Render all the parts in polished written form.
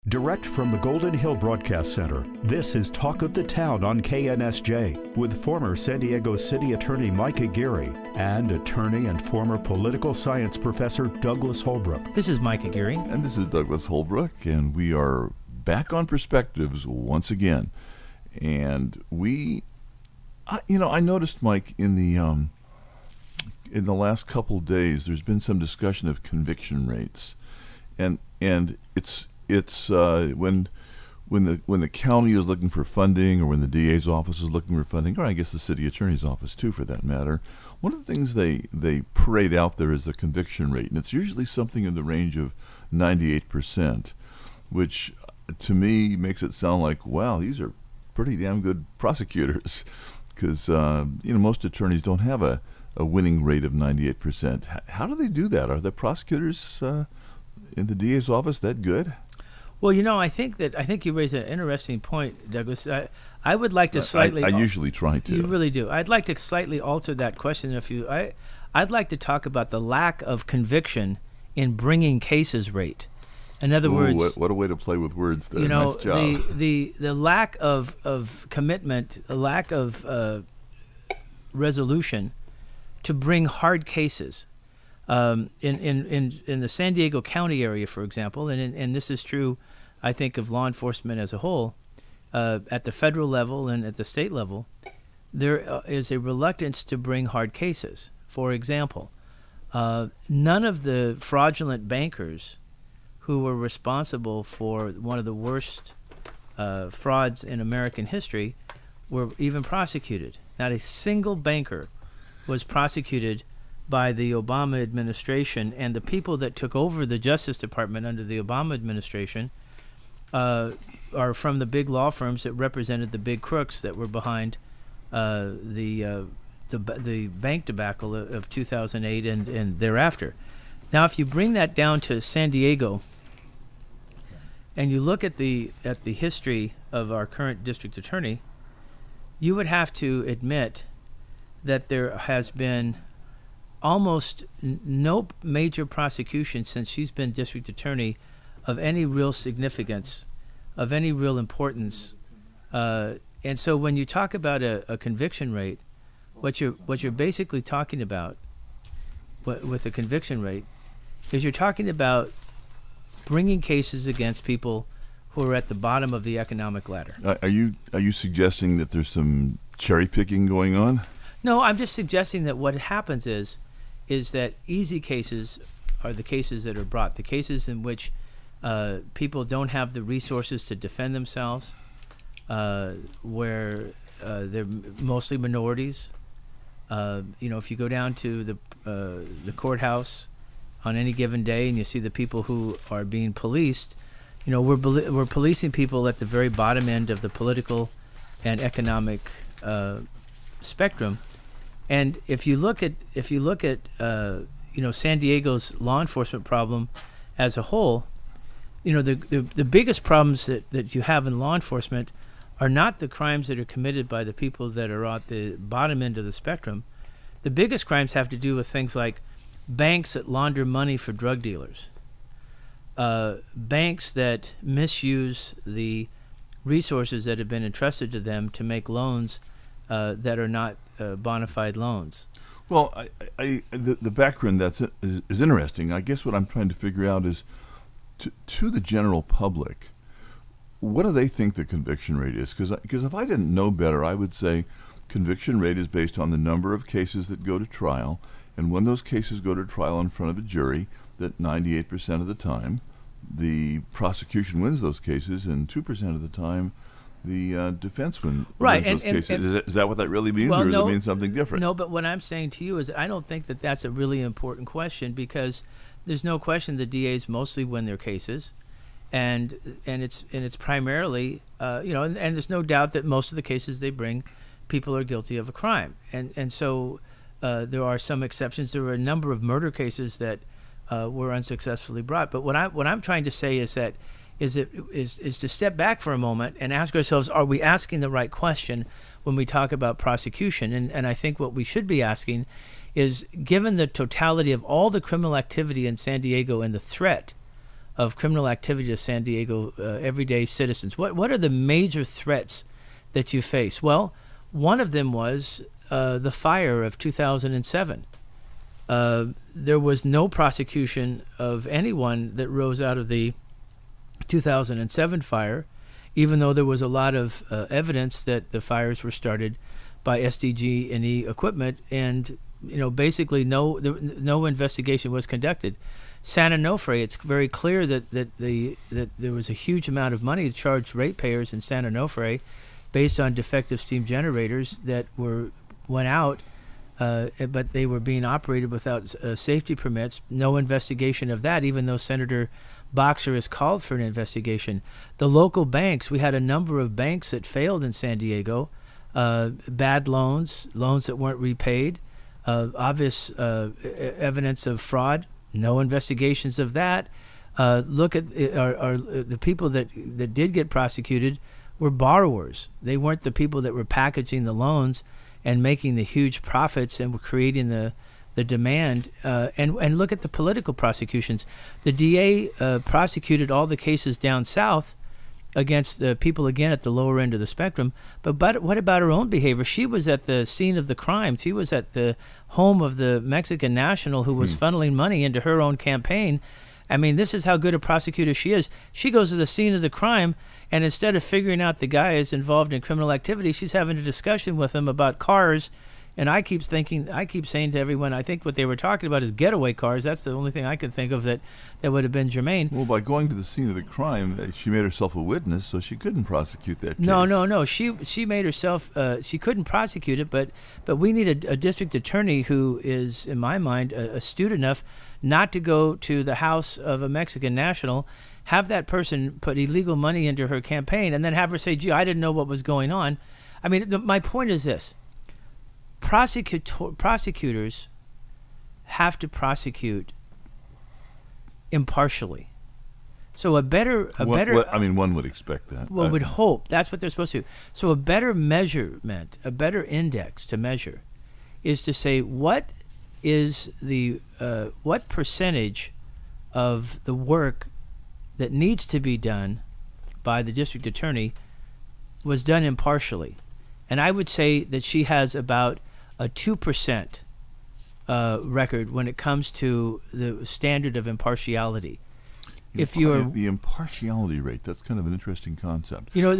Direct from the Golden Hill Broadcast Center, this is Talk of the Town on KNSJ with former San Diego City Attorney Mike Aguirre and attorney and former political science professor Douglas Holbrook. This is Mike Aguirre. And this is Douglas Holbrook, and we are back on Perspectives once again. And I noticed, Mike, in the last couple of days, there's been some discussion of conviction rates, and it's when the county is looking for funding, or when the DA's office is looking for funding, or I guess the city attorney's office too, for that matter. One of the things they parade out there is the conviction rate, and it's usually something in the range of 98%, which to me makes it sound like, wow, these are pretty damn good prosecutors, because most attorneys don't have a winning rate of 98%. How do they do that? Are the prosecutors in the DA's office that good? Well, I think you raise an interesting point, Douglas. I would like to slightly. I usually try to. You really do. I'd like to slightly alter that question. I'd like to talk about the lack of conviction in bringing cases rate. In other words, what a way to play with words there. Nice job. The lack of commitment, a lack of resolution to bring hard cases. In the San Diego County area, for example, and this is true, I think, of law enforcement as a whole, at the federal level and at the state level, there is a reluctance to bring hard cases. For example, none of the fraudulent bankers who were responsible for one of the worst frauds in American history were even prosecuted. Not a single banker was prosecuted by the Obama administration, and the people that took over the Justice Department under the Obama administration are from the big law firms that represented the big crooks that were behind the bank debacle of 2008 and thereafter. Now, if you bring that down to San Diego, and you look at the history of our current district attorney, you would have to admit that there has been almost no major prosecution since she's been district attorney of any real significance, of any real importance. And so when you talk about a conviction rate, what you're basically talking about with the conviction rate is you're talking about bringing cases against people who are at the bottom of the economic ladder. Are you suggesting that there's some cherry picking going on? No, I'm just suggesting that what happens is that easy cases are the cases that are brought, the cases in which people don't have the resources to defend themselves, where they're mostly minorities. If you go down to the courthouse on any given day and you see the people who are being policed, we're policing people at the very bottom end of the political and economic spectrum. And if you look at San Diego's law enforcement problem as a whole, the biggest problems that you have in law enforcement are not the crimes that are committed by the people that are at the bottom end of the spectrum. The biggest crimes have to do with things like banks that launder money for drug dealers, banks that misuse the resources that have been entrusted to them to make loans that are not bona fide loans. Well, the background is interesting. I guess what I'm trying to figure out is, to the general public, what do they think the conviction rate is? Because if I didn't know better, I would say conviction rate is based on the number of cases that go to trial, and when those cases go to trial in front of a jury, that 98% of the time, the prosecution wins those cases, and 2% of the time, the defense wins those cases. Is that what that really means, or does it mean something different? No, but what I'm saying to you is I don't think that that's a really important question, because there's no question the DAs mostly win their cases, and it's primarily and there's no doubt that most of the cases they bring, people are guilty of a crime, and so there are some exceptions. There were a number of murder cases that were unsuccessfully brought. But what I'm trying to say is that is to step back for a moment and ask ourselves, are we asking the right question when we talk about prosecution? And I think what we should be asking is, given the totality of all the criminal activity in San Diego and the threat of criminal activity to San Diego everyday citizens. What are the major threats that you face? Well, one of them was the fire of 2007. There was no prosecution of anyone that rose out of the 2007 fire, even though there was a lot of evidence that the fires were started by SDG&E equipment, and basically no investigation was conducted. San Onofre, it's very clear that there was a huge amount of money charged ratepayers in San Onofre based on defective steam generators that went out, but they were being operated without safety permits. No investigation of that, even though Senator Boxer has called for an investigation. The local banks, we had a number of banks that failed in San Diego, bad loans that weren't repaid, obvious evidence of fraud. No investigations of that. Look at the people that did get prosecuted were borrowers. They weren't the people that were packaging the loans and making the huge profits and were creating the demand. And look at the political prosecutions. The DA prosecuted all the cases down south against the people, again, at the lower end of the spectrum. But what about her own behavior? She was at the scene of the crime. She was at the home of the Mexican national who was funneling money into her own campaign. I mean, this is how good a prosecutor she is. She goes to the scene of the crime, and instead of figuring out the guy is involved in criminal activity, she's having a discussion with him about cars. And I keep saying to everyone, I think what they were talking about is getaway cars. That's the only thing I can think of that would have been germane. Well, by going to the scene of the crime, she made herself a witness, so she couldn't prosecute that case. No. She made herself. She couldn't prosecute it, but we need a district attorney who is, in my mind, astute enough not to go to the house of a Mexican national, have that person put illegal money into her campaign, and then have her say, "Gee, I didn't know what was going on." I mean, my point is this. Prosecutors have to prosecute impartially. So one would expect that. Well, would hope that's what they're supposed to do. So a better measurement, a better index to measure, is to say what is what percentage of the work that needs to be done by the district attorney was done impartially. And I would say that she has about a 2% record when it comes to the standard of impartiality. The impartiality rate, that's kind of an interesting concept. For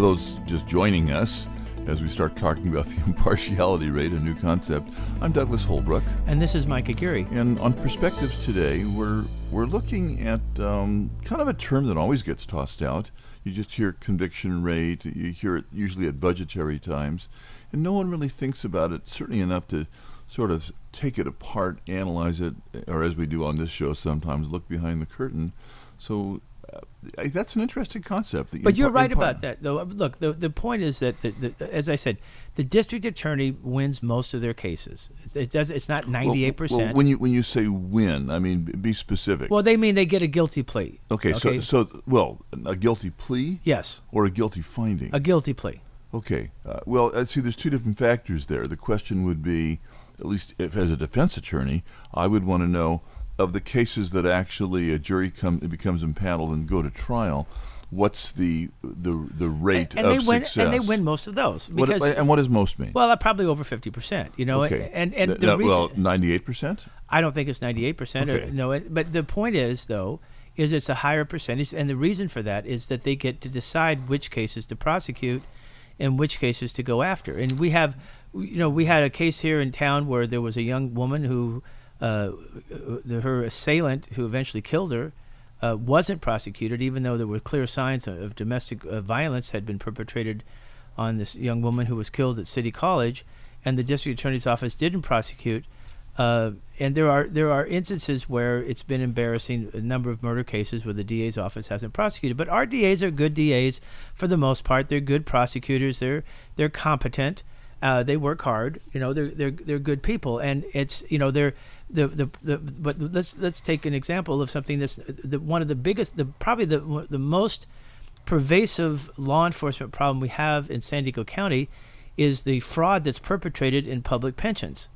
those just joining us, as we start talking about the impartiality rate, a new concept, I'm Douglas Holbrook. And this is Mike Aguirre. And on Perspectives today, we're looking at kind of a term that always gets tossed out. You just hear conviction rate, you hear it usually at budgetary times, and no one really thinks about it, certainly enough to sort of take it apart, analyze it, or as we do on this show sometimes, look behind the curtain. So that's an interesting concept. But you're right about that, though. Look, the point is that, as I said, the district attorney wins most of their cases. It's not 98%. Well, when you say win, I mean, be specific. Well, they mean they get a guilty plea. Okay. So a guilty plea? Yes. Or a guilty finding? A guilty plea. Okay. See, there's two different factors there. The question would be, at least if as a defense attorney, I would want to know, of the cases that actually a jury becomes impaneled and go to trial, what's the rate of success? And they win most of those. What does most mean? Well, probably over 50%. Okay. And the reason, 98%? I don't think it's 98%. Okay. But the point is, though, is it's a higher percentage, and the reason for that is that they get to decide which cases to prosecute and which cases to go after. And we had a case here in town where there was a young woman who, her assailant who eventually killed her, wasn't prosecuted, even though there were clear signs of domestic violence had been perpetrated on this young woman who was killed at City College, and the district attorney's office didn't prosecute. And there are instances where it's been embarrassing, a number of murder cases where the DA's office hasn't prosecuted. But our DAs are good DAs for the most part. They're good prosecutors. They're competent. They work hard. They're good people, and it's but let's take an example of something that's one of the biggest, probably the most pervasive law enforcement problem we have in San Diego County is the fraud that's perpetrated in public pensions.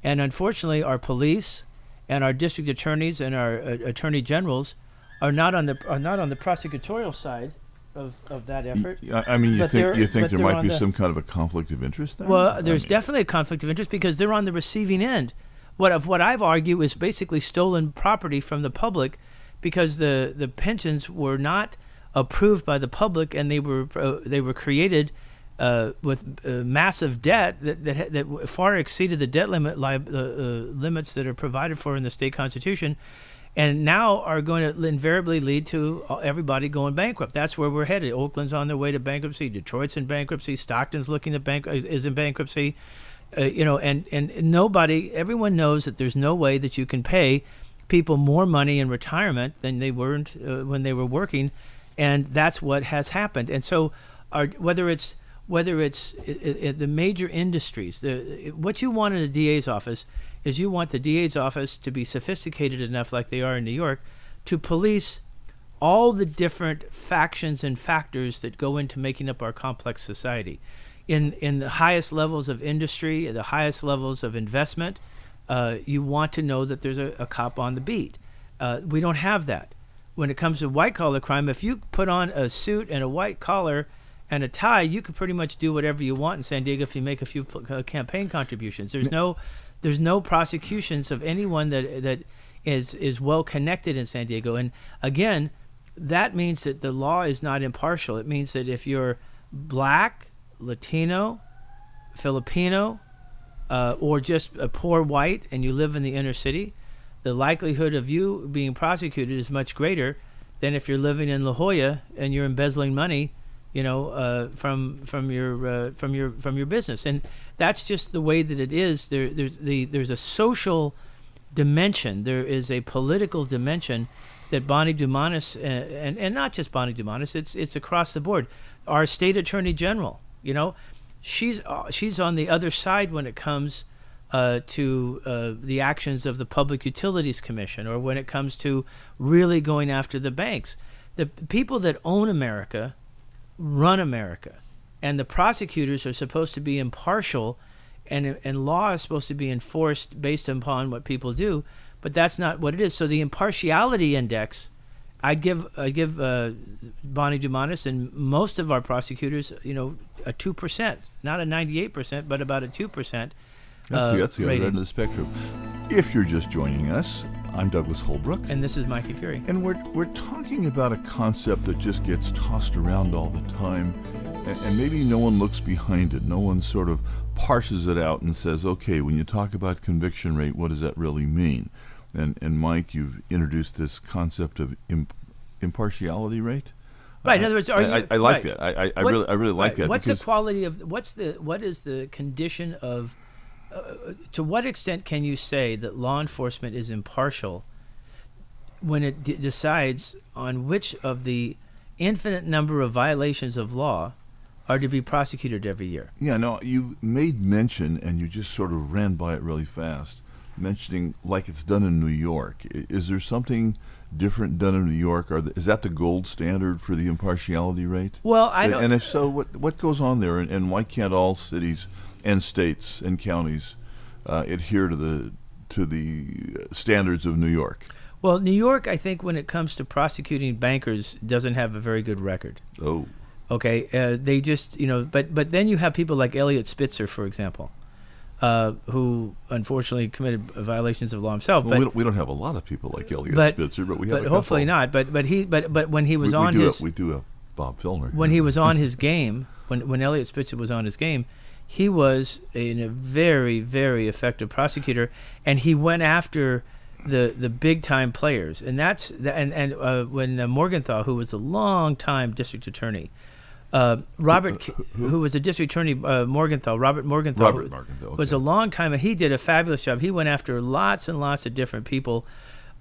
And unfortunately, our police and our district attorneys and our attorney generals are not on the prosecutorial side of that effort. I mean, you think there might be the, some kind of a conflict of interest there? Well, there's definitely a conflict of interest because they're on the receiving end. What I've argued is basically stolen property from the public, because the pensions were not approved by the public, and they were created with massive debt that far exceeded the debt limits that are provided for in the state constitution, and now are going to invariably lead to everybody going bankrupt. That's where we're headed. Oakland's on their way to bankruptcy. Detroit's in bankruptcy. Stockton's looking to is in bankruptcy. And everyone knows that there's no way that you can pay people more money in retirement than they weren't when they were working, and that's what has happened. And so, whether it's the major industries, what you want in a DA's office is you want the DA's office to be sophisticated enough, like they are in New York, to police all the different factions and factors that go into making up our complex society. In the highest levels of industry, the highest levels of investment, you want to know that there's a cop on the beat. We don't have that. When it comes to white-collar crime, if you put on a suit and a white collar and a tie, you can pretty much do whatever you want in San Diego if you make a few campaign contributions. There's no prosecutions of anyone that is well connected in San Diego. And again, that means that the law is not impartial. It means that if you're black, Latino, Filipino, or just a poor white and you live in the inner city, the likelihood of you being prosecuted is much greater than if you're living in La Jolla and you're embezzling money, from your business. And that's just the way that it is. There's a social dimension. There is a political dimension that Bonnie Dumanis and not just Bonnie Dumanis. It's across the board. Our state attorney general, she's on the other side when it comes to the actions of the Public Utilities Commission, or when it comes to really going after the banks. The people that own America run America, and the prosecutors are supposed to be impartial, and law is supposed to be enforced based upon what people do, but that's not what it is. So the impartiality index, I'd give Bonnie Dumanis and most of our prosecutors, a 2%, not a 98%, but about a 2%. That's the other end of the spectrum. If you're just joining us, I'm Douglas Holbrook. And this is Mike Aguirre. And we're talking about a concept that just gets tossed around all the time, and maybe no one looks behind it. No one sort of parses it out and says, okay, when you talk about conviction rate, what does that really mean? And Mike, you've introduced this concept of impartiality rate. Right. In other words, I like that. I really like that. What's the quality of what is the condition of? To what extent can you say that law enforcement is impartial when it decides on which of the infinite number of violations of law are to be prosecuted every year? Yeah, no, you made mention, and you just sort of ran by it really fast, mentioning like it's done in New York. Is there something different done in New York? Is that the gold standard for the impartiality rate? Well, I don't. And if so, what goes on there, and why can't all cities and states and counties adhere to the standards of New York? Well, New York, I think, when it comes to prosecuting bankers, doesn't have a very good record. Oh. Okay, they just, but then you have people like Elliot Spitzer, for example, who unfortunately committed violations of law himself. Well, we don't have a lot of people like Elliot Spitzer, but we have. But hopefully not. But when he was we do have Bob Filner. When he was on his game, when Elliot Spitzer was on his game, he was a very, very effective prosecutor, and he went after the big time players. And when Morgenthau, who was a long time district attorney, who was a district attorney, Robert Morgenthau was a long time, and he did a fabulous job. He went after lots and lots of different people.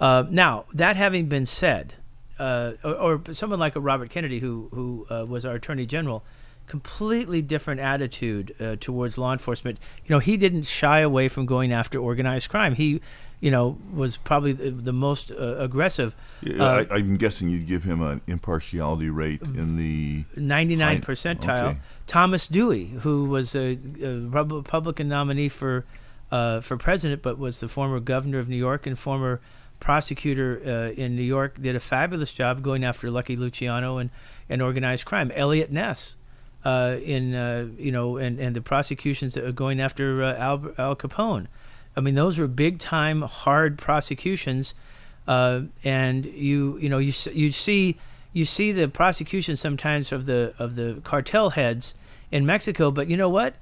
Now, that having been said, or someone like a Robert Kennedy, who was our attorney general, completely different attitude towards law enforcement. He didn't shy away from going after organized crime. He, was probably the most aggressive. I'm guessing you'd give him an impartiality rate in the 99 percentile. Okay. Thomas Dewey, who was a Republican nominee for for president, but was the former governor of New York and former prosecutor in New York, did a fabulous job going after Lucky Luciano and organized crime. Elliot Ness, and the prosecutions that are going after Al Capone. I mean, those were big time, hard prosecutions, and you see the prosecution sometimes of the cartel heads in Mexico, but you know what?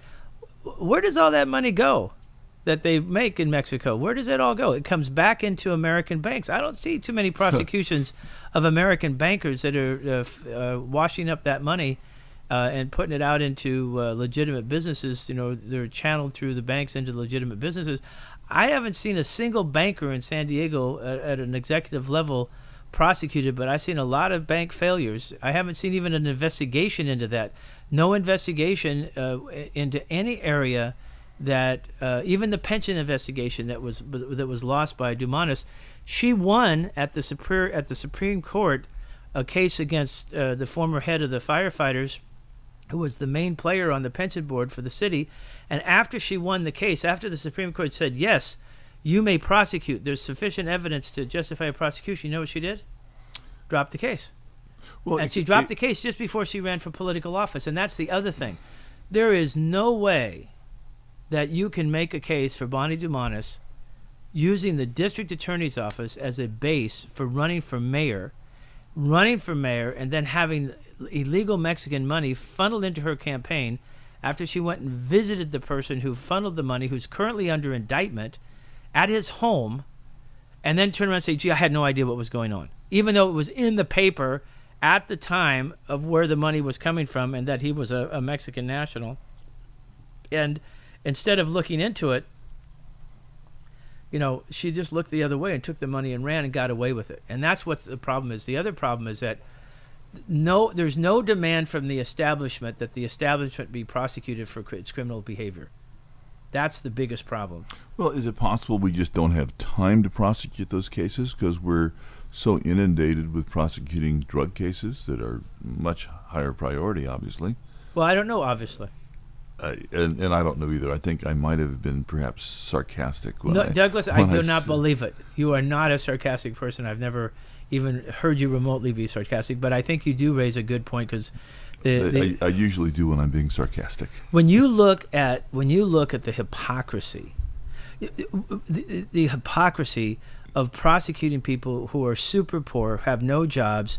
Where does all that money go that they make in Mexico? Where does it all go? It comes back into American banks. I don't see too many prosecutions of American bankers that are washing up that money and putting it out into legitimate businesses. They're channeled through the banks into legitimate businesses. I haven't seen a single banker in San Diego at an executive level prosecuted, but I've seen a lot of bank failures. I haven't seen even an investigation into that. No investigation into any area that even the pension investigation that was lost by Dumanis. She won at the Supreme Court a case against the former head of the firefighters, who was the main player on the pension board for the city. And after she won the case, after the Supreme Court said, yes, you may prosecute, there's sufficient evidence to justify a prosecution, you know what she did? Dropped the case. Well, and she dropped the case just before she ran for political office. And that's the other thing. There is no way that you can make a case for Bonnie Dumanis using the district attorney's office as a base for running for mayor, and then having illegal Mexican money funneled into her campaign after she went and visited the person who funneled the money, who's currently under indictment, at his home, and then turn around and say, gee, I had no idea what was going on, even though it was in the paper at the time of where the money was coming from and that he was a Mexican national. And instead of looking into it, she just looked the other way and took the money and ran and got away with it. And that's what the problem is. The other problem is that there's no demand from the establishment that the establishment be prosecuted for its criminal behavior. That's the biggest problem. Well, is it possible we just don't have time to prosecute those cases because we're so inundated with prosecuting drug cases that are much higher priority, obviously? Well, I don't know, obviously. And I don't know either. I think I might have been perhaps sarcastic. Douglas, I do not believe it. You are not a sarcastic person. I've never even heard you remotely be sarcastic, but I think you do raise a good point because I usually do when I'm being sarcastic. When you look at the hypocrisy, the hypocrisy of prosecuting people who are super poor, have no jobs,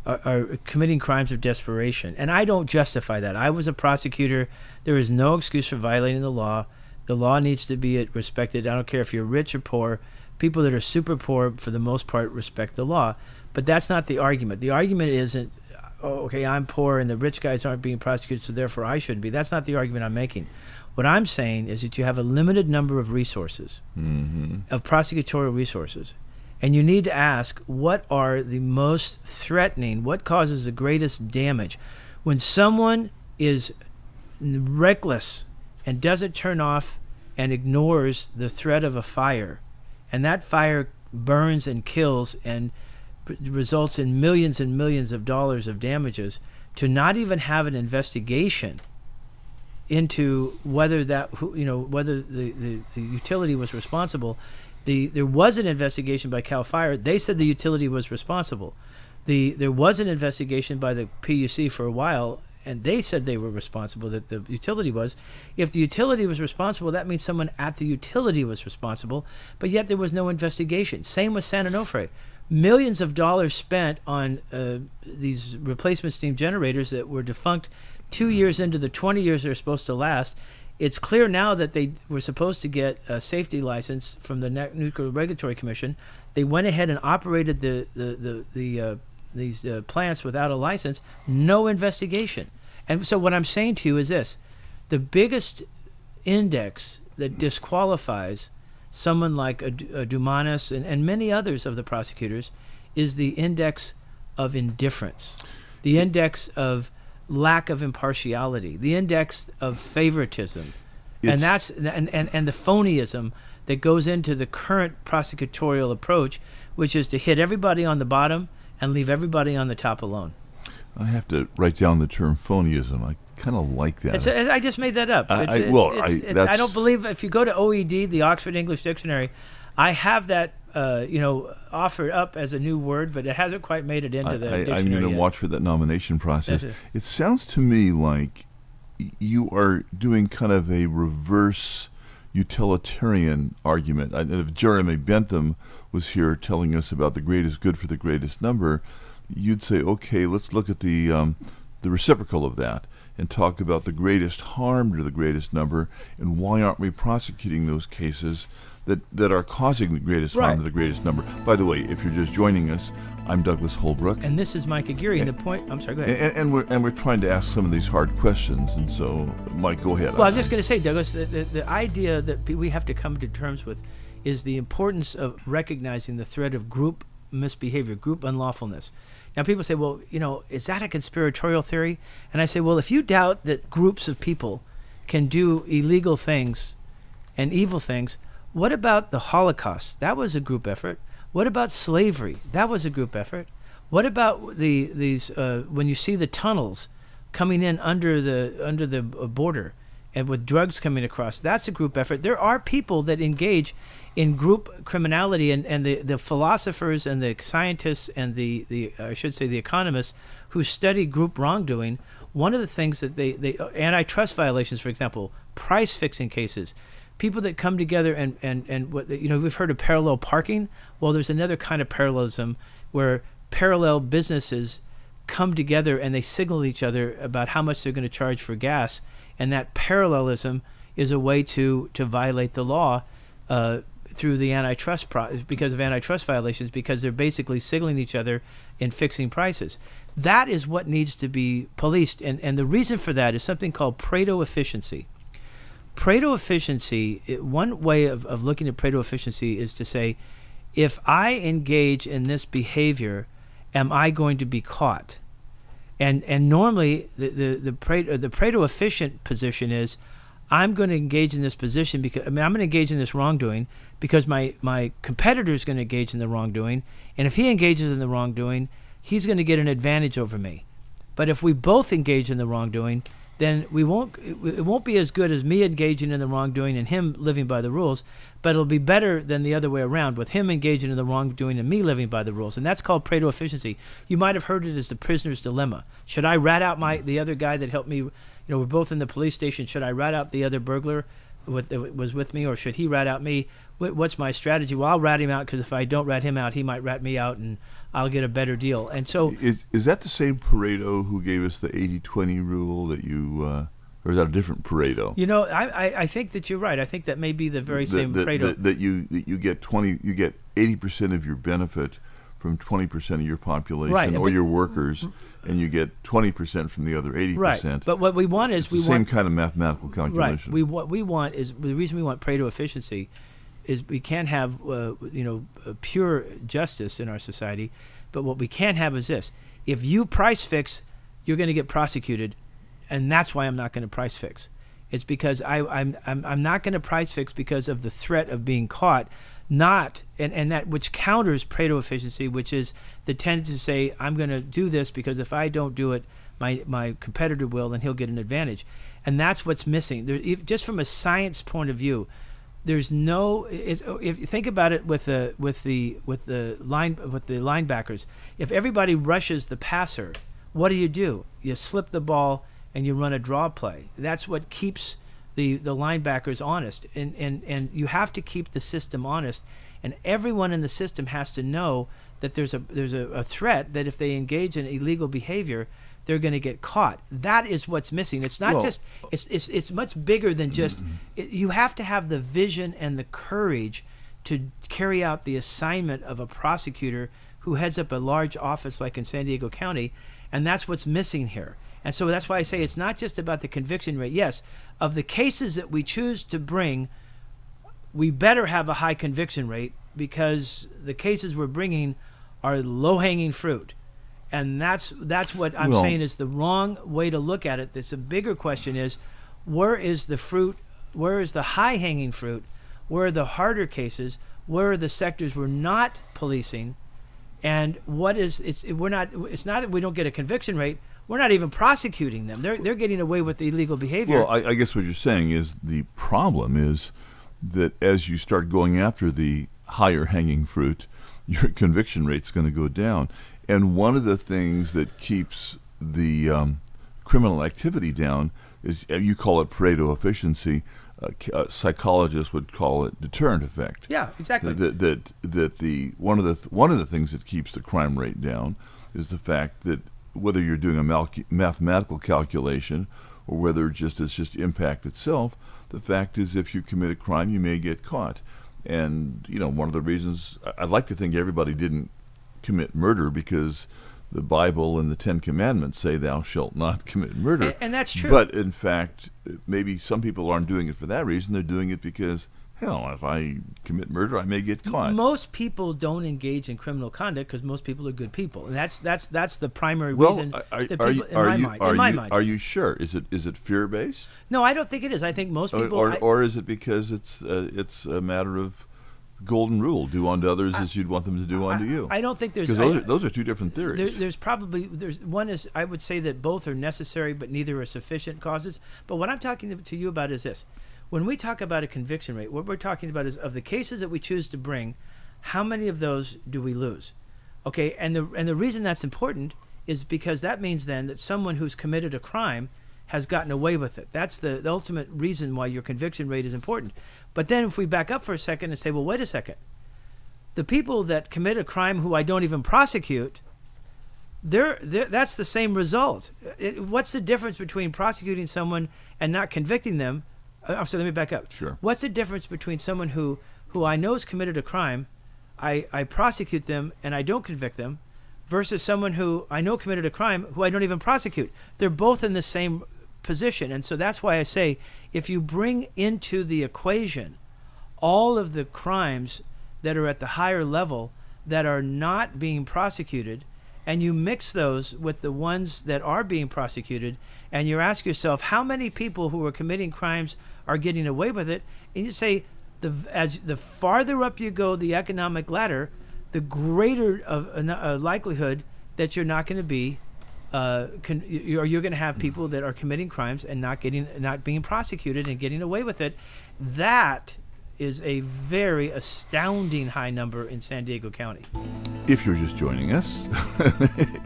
are committing crimes of desperation. And I don't justify that. I was a prosecutor. There is no excuse for violating the law. The law needs to be respected. I don't care if you're rich or poor. People that are super poor, for the most part, respect the law. But that's not the argument. The argument isn't, okay, I'm poor and the rich guys aren't being prosecuted, so therefore I shouldn't be. That's not the argument I'm making. What I'm saying is that you have a limited number of resources, of prosecutorial resources. And you need to ask, what are the most threatening, what causes the greatest damage? When someone is reckless and doesn't turn off and ignores the threat of a fire, and that fire burns and kills and results in millions and millions of dollars of damages, to not even have an investigation into whether whether the utility was responsible. There was an investigation by CAL FIRE. They said the utility was responsible. There was an investigation by the PUC for a while, and they said they were responsible, that the utility was. If the utility was responsible, that means someone at the utility was responsible, but yet there was no investigation. Same with San Onofre. Millions of dollars spent on these replacement steam generators that were defunct 2 years into the 20 years they're supposed to last. It's clear now that they were supposed to get a safety license from the Nuclear Regulatory Commission. They went ahead and operated these plants without a license. No investigation. And so what I'm saying to you is this: the biggest index that disqualifies someone like a Dumanis and many others of the prosecutors is the index of indifference, the index of lack of impartiality, the index of favoritism, and that's and the phonyism that goes into the current prosecutorial approach, which is to hit everybody on the bottom and leave everybody on the top alone. I have to write down the term phonyism. I kind of like that. I just made that up. I don't believe, if you go to OED, the Oxford English Dictionary, I have that offered up as a new word, but it hasn't quite made it into the dictionary I'm going to yet. watch for that nomination process. It sounds to me like you are doing kind of a reverse utilitarian argument. If Jeremy Bentham was here telling us about the greatest good for the greatest number, you'd say, okay, let's look at the reciprocal of that and talk about the greatest harm to the greatest number, and why aren't we prosecuting those cases that are causing the greatest harm to the greatest number. By the way, if you're just joining us, I'm Douglas Holbrook. And this is Mike Aguirre. And the point, I'm sorry, go ahead. And we're trying to ask some of these hard questions, and so, Mike, go ahead. Well, I'm just going to say, Douglas, the idea that we have to come to terms with is the importance of recognizing the threat of group misbehavior, group unlawfulness. Now, people say, well, is that a conspiratorial theory? And I say, well, if you doubt that groups of people can do illegal things and evil things, what about the Holocaust? That was a group effort. What about slavery? That was a group effort. What about these when you see the tunnels coming in under the border and with drugs coming across? That's a group effort. There are people that engage in group criminality, and the philosophers and the scientists and the economists who study group wrongdoing. One of the things that they antitrust violations, for example, price fixing cases. People that come together and what we've heard of parallel parking. Well, there's another kind of parallelism where parallel businesses come together and they signal each other about how much they're going to charge for gas, and that parallelism is a way to violate the law through the antitrust because of antitrust violations, because they're basically signaling each other and fixing prices. That is what needs to be policed, and the reason for that is something called Pareto efficiency. Pareto efficiency, one way of looking at Pareto efficiency is to say, if I engage in this behavior, am I going to be caught? And normally the Pareto efficient position is, I'm going to engage in this position because I'm going to engage in this wrongdoing because my competitor is going to engage in the wrongdoing, and if he engages in the wrongdoing, he's going to get an advantage over me. But if we both engage in the wrongdoing, then it won't be as good as me engaging in the wrongdoing and him living by the rules, but it'll be better than the other way around, with him engaging in the wrongdoing and me living by the rules. And that's called Pareto efficiency. You might have heard it as the prisoner's dilemma. Should I rat out the other guy that helped me? We're both in the police station. Should I rat out the other burglar that was with me, or should he rat out me? What's my strategy? Well, I'll rat him out, because if I don't rat him out, he might rat me out, and I'll get a better deal. And so, is that the same Pareto who gave us the 80-20 rule that you, or is that a different Pareto? I think that you're right. I think that may be the very same Pareto. That you get 80% of your benefit from 20% of your population, right, or your workers, and you get 20% from the other 80%. Right. But what we want is the same kind of mathematical calculation. Right. What we want is, the reason we want Pareto efficiency is we can't have pure justice in our society, but what we can have is this: if you price fix, you're going to get prosecuted, and that's why I'm not going to price fix. It's because I'm not going to price fix because of the threat of being caught, not and that which counters Pareto efficiency, which is the tendency to say, I'm going to do this because if I don't do it, my competitor will, and he'll get an advantage, and that's what's missing. Just from a science point of view, there's no. If you think about it with the linebackers, if everybody rushes the passer, what do? You slip the ball and you run a draw play. That's what keeps the linebackers honest, and you have to keep the system honest, and everyone in the system has to know that there's a threat that if they engage in illegal behavior, they're going to get caught. That is what's missing. It's not just it's much bigger than just you have to have the vision and the courage to carry out the assignment of a prosecutor who heads up a large office like in San Diego County, and that's what's missing here. And so that's why I say it's not just about the conviction rate. Yes, of the cases that we choose to bring, we better have a high conviction rate, because the cases we're bringing are low-hanging fruit. And that's what I'm saying is the wrong way to look at it. That's a bigger question is, where is the fruit? Where is the high-hanging fruit? Where are the harder cases? Where are the sectors we're not policing? And we're not. It's not that we don't get a conviction rate. We're not even prosecuting them. They're getting away with illegal behavior. Well, I guess what you're saying is the problem is that as you start going after the higher hanging fruit, your conviction rate's going to go down. And one of the things that keeps the criminal activity down is, you call it Pareto efficiency. Psychologists would call it deterrent effect. Yeah, exactly. One of the things that keeps the crime rate down is the fact that whether you're doing a mathematical calculation or whether it's just impact itself, the fact is if you commit a crime, you may get caught. And one of the reasons I'd like to think everybody didn't commit murder because the Bible and the Ten Commandments say thou shalt not commit murder. And that's true. But in fact, maybe some people aren't doing it for that reason. They're doing it because, hell, if I commit murder, I may get caught. Most people don't engage in criminal conduct because most people are good people, and that's the primary reason. In my mind, are you sure? Is it fear based? No, I don't think it is. I think most people, or is it because it's a matter of golden rule: do unto others as you'd want them to do unto you? I don't think there's because those are two different theories. There's one is I would say that both are necessary, but neither are sufficient causes. But what I'm talking to you about is this. When we talk about a conviction rate, what we're talking about is of the cases that we choose to bring, how many of those do we lose? Okay, and the reason that's important is because that means then that someone who's committed a crime has gotten away with it. That's the ultimate reason why your conviction rate is important. But then if we back up for a second and say, well, wait a second. The people that commit a crime who I don't even prosecute, that's the same result. What's the difference between prosecuting someone and not convicting them? I'm sorry, let me back up. Sure. What's the difference between someone who I know has committed a crime, I prosecute them and I don't convict them, versus someone who I know committed a crime who I don't even prosecute? They're both in the same position. And so that's why I say if you bring into the equation all of the crimes that are at the higher level that are not being prosecuted, and you mix those with the ones that are being prosecuted, and you ask yourself how many people who are committing crimes are getting away with it, and you say as the farther up you go the economic ladder, the greater of a likelihood that you're not going to be you're going to have people that are committing crimes and not being prosecuted and getting away with it. That is a very astounding high number in San Diego County. If you're just joining us,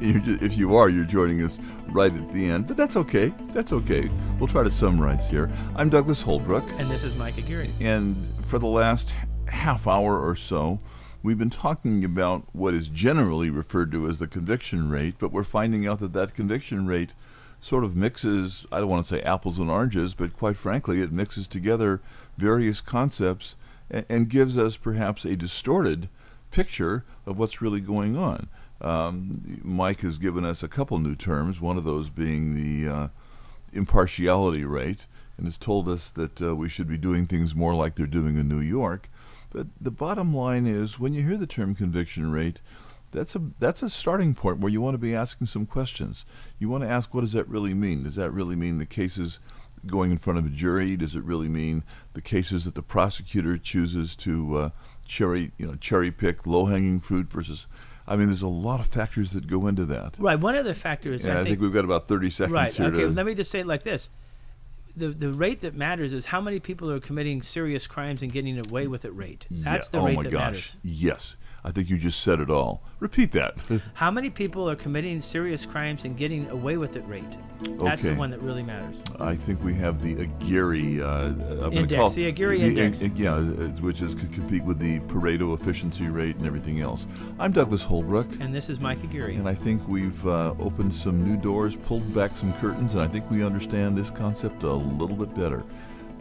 if you are, you're joining us right at the end, but that's okay. That's okay. We'll try to summarize here. I'm Douglas Holbrook. And this is Mike Aguirre. And for the last half hour or so, we've been talking about what is generally referred to as the conviction rate, but we're finding out that conviction rate sort of mixes, I don't want to say apples and oranges, but quite frankly, it mixes together various concepts and gives us perhaps a distorted picture of what's really going on. Mike has given us a couple new terms, one of those being the impartiality rate, and has told us that we should be doing things more like they're doing in New York. But the bottom line is, when you hear the term conviction rate, that's a starting point where you want to be asking some questions. You want to ask, what does that really mean? Does that really mean the cases going in front of a jury? Does it really mean the cases that the prosecutor chooses to cherry pick low-hanging fruit versus? I mean, there's a lot of factors that go into that. Right. One other factor is I think we've got about 30 seconds here. Right. Okay. Let me just say it like this. The rate that matters is how many people are committing serious crimes and getting away with it rate. That's the rate that matters. Yes. I think you just said it all. Repeat that. How many people are committing serious crimes and getting away with it rate? That's the one that really matters. I think we have the Aguirre index. The Aguirre index. Which is to compete with the Pareto efficiency rate and everything else. I'm Douglas Holbrook. And this is Mike Aguirre. And I think we've opened some new doors, pulled back some curtains, and I think we understand this concept a little bit better.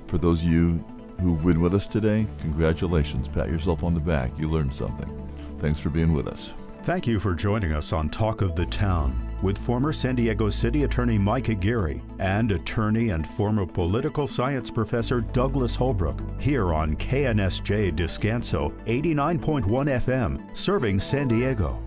For those of you who've been with us today, congratulations. Pat yourself on the back. You learned something. Thanks for being with us. Thank you for joining us on Talk of the Town with former San Diego City Attorney Mike Aguirre and attorney and former political science professor Douglas Holbrook here on KNSJ Descanso 89.1 FM, serving San Diego.